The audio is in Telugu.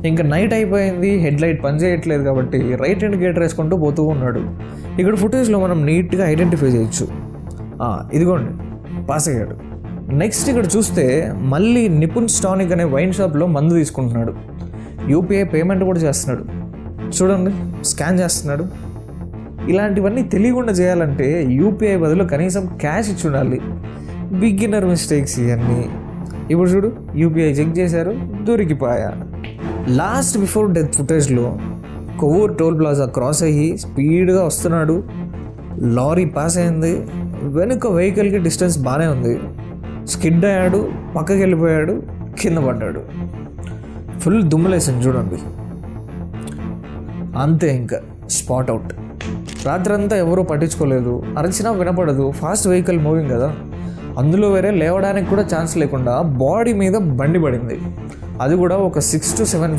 ఇంకా నైట్ అయిపోయింది, హెడ్ లైట్ పనిచేయట్లేదు కాబట్టి రైట్ ఇండికేటర్ వేసుకుంటూ పోతూ ఉన్నాడు. ఇక్కడ ఫుటేజ్లో మనం నీట్గా ఐడెంటిఫై చేయొచ్చు. ఇదిగోండి, పాస్ అయ్యాడు. నెక్స్ట్ ఇక్కడ చూస్తే మళ్ళీ నిపుణ్ స్టానిక్ అనే వైన్ షాప్లో మందు తీసుకుంటున్నాడు. యూపీఐ పేమెంట్ కూడా చేస్తున్నాడు. చూడండి, స్కాన్ చేస్తున్నాడు. ఇలాంటివన్నీ తెలియకుండా చేయాలంటే యూపీఐ బదులు కనీసం క్యాష్ ఇచ్చి ఉండాలి. బిగినర్ మిస్టేక్స్ ఇవన్నీ. ఇప్పుడు చూడు, యూపీఐ చెక్ చేశారు, దొరికిపోయా. లాస్ట్ బిఫోర్ డెత్ ఫుటేజ్లో కొవ్వూరు టోల్ ప్లాజా క్రాస్ అయ్యి స్పీడ్గా వస్తున్నాడు. లారీ పాస్ అయింది. వెనుక వెహికల్కి డిస్టెన్స్ బాగానే ఉంది. స్కిడ్ అయ్యాడు, పక్కకి వెళ్ళిపోయాడు, కింద పడ్డాడు. ఫుల్ దుమ్ములేసింది చూడండి. అంతే, ఇంకా స్పాట్ అవుట్. రాత్రంతా ఎవరూ పట్టించుకోలేదు. అరచినా వినపడదు, ఫాస్ట్ వెహికల్ మూవింగ్ కదా. అందులో వేరే లేవడానికి కూడా ఛాన్స్ లేకుండా బాడీ మీద బండి పడింది. అది కూడా ఒక 6 to 7 feet